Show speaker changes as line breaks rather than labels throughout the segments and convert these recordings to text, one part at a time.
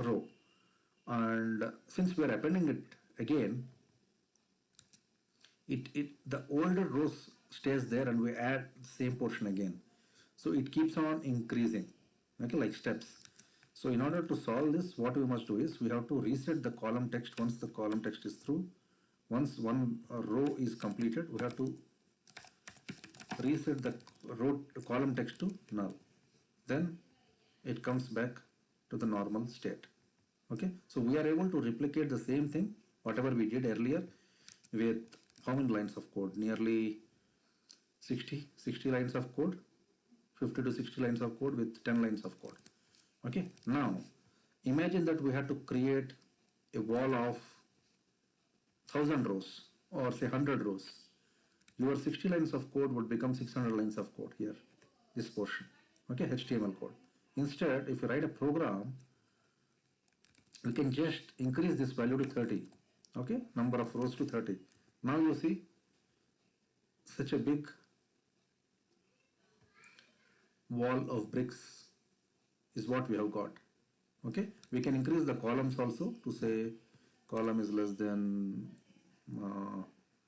row, and since we are appending it again, the older rows stays there and we add the same portion again. So it keeps on increasing, okay, like steps. So in order to solve this, what we must do is we have to reset the column text once the column text is through. Once one row is completed, we have to reset the column text to null. Then it comes back to the normal state. Okay, so we are able to replicate the same thing, whatever we did earlier, with how many lines of code? Nearly 60 lines of code, 50 to 60 lines of code with 10 lines of code. Okay, now imagine that we had to create a wall of 1000 rows or say 100 rows. Your 60 lines of code would become 600 lines of code here, this portion, okay, HTML code. Instead, if you write a program, we can just increase this value to 30, okay, number of rows to 30. Now you see such a big wall of bricks is what we have got. Okay, we can increase the columns also to say column is less than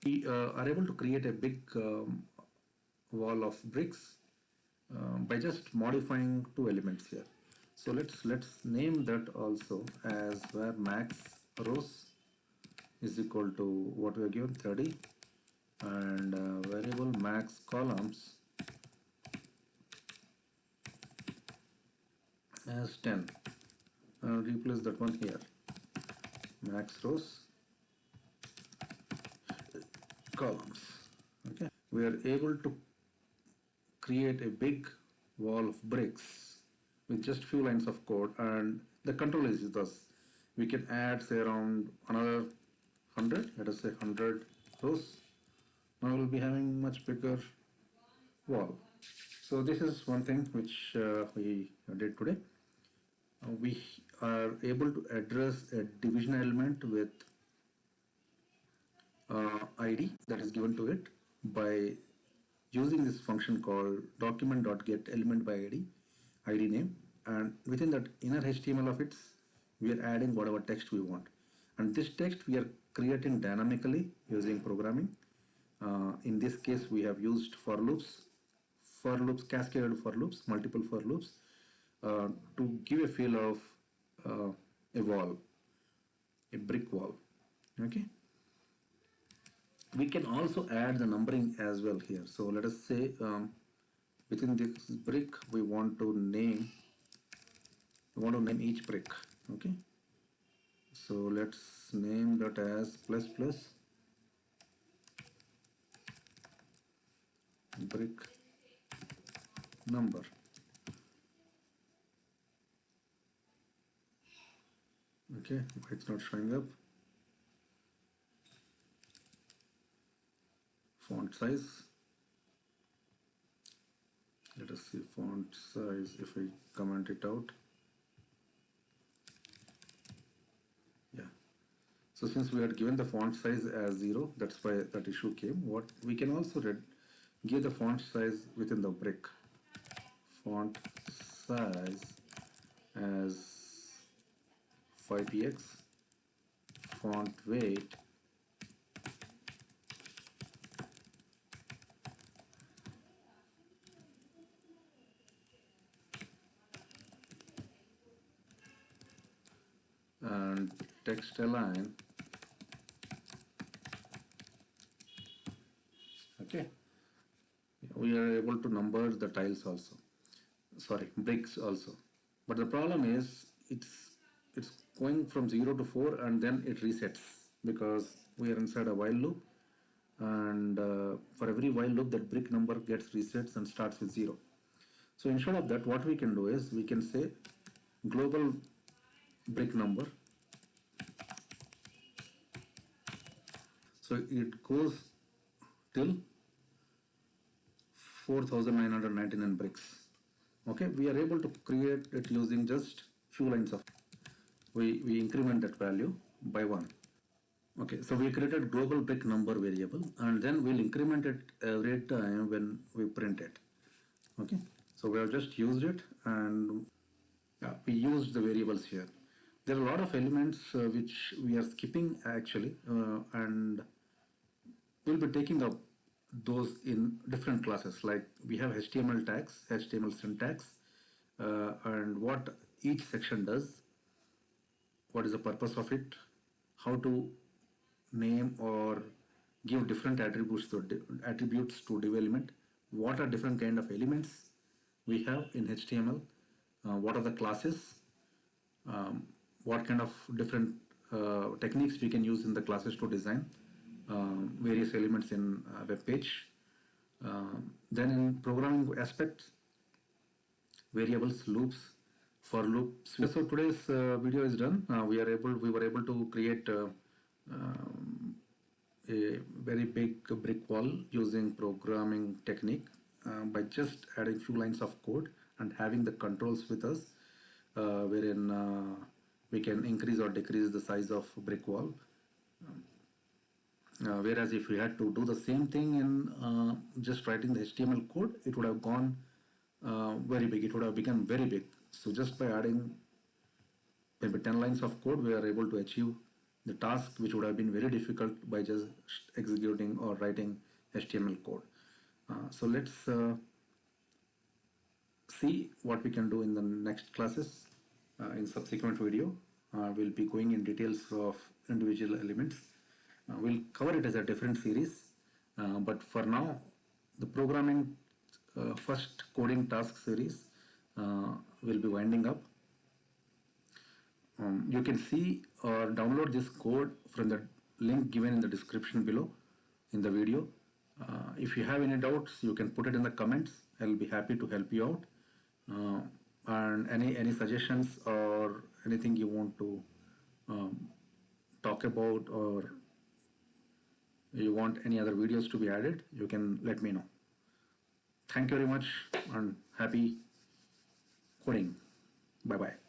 we are able to create a big wall of bricks by just modifying two elements here. So let's name that also as where max rows is equal to what we are given 30 and variable max columns as 10 and replace that one here, max rows columns. Okay, we are able to create a big wall of bricks with just few lines of code, and the control is with us. We can add say around another 100, let us say 100 rows. Now we'll be having much bigger wall. So this is one thing which we did today. We are able to address a division element with ID that is given to it by using this function called document.getElement by ID name, and within that inner HTML of its, we are adding whatever text we want, and this text we are creating dynamically using programming. In this case, we have used for loops, cascaded for loops, multiple for loops, to give a feel of a wall, a brick wall. Okay. We can also add the numbering as well here. So let us say within this brick we want to name each brick. Okay. So let's name that as plus plus brick number. Okay, it's not showing up. Font size. Let us see font size if I comment it out. Yeah. So since we had given the font size as 0, that's why that issue came. What we can also give the font size within the brick. Font size as 5px, font weight and text align. Okay, we are able to number the tiles also, sorry, bricks also, but the problem is it's going from 0 to 4 and then it resets because we are inside a while loop, and for every while loop that brick number gets resets and starts with 0. So instead of that, what we can do is we can say global brick number. So it goes till 4999 bricks. Okay, we are able to create it using just few lines of, we increment that value by 1. Okay, so we created global brick number variable and then we'll increment it every time when we print it. Okay, so we have just used it and we used the variables here. There are a lot of elements which we are skipping actually, and we'll be taking up those in different classes. Like we have HTML tags, HTML syntax, and what each section does, what is the purpose of it, how to name or give different attributes to div element, what are different kind of elements we have in HTML, what are the classes, what kind of different techniques we can use in the classes to design various elements in web page. Then in programming aspects, variables, loops, for loops. So today's video is done. We were able to create a very big brick wall using programming technique by just adding few lines of code and having the controls with us, wherein we can increase or decrease the size of brick wall. Whereas if we had to do the same thing in just writing the HTML code, it would have gone very big. It would have become very big. So just by adding maybe 10 lines of code, we are able to achieve the task which would have been very difficult by just executing or writing HTML code. So let's see what we can do in the next classes. In subsequent video, we'll be going in details of individual elements. We'll cover it as a different series, but for now, the programming first coding task series will be winding up. You can see or download this code from the link given in the description below in the video. If you have any doubts, you can put it in the comments. I'll be happy to help you out. And any suggestions or anything you want to talk about, or you want any other videos to be added, you can let me know. Thank you very much and happy coding. Bye bye.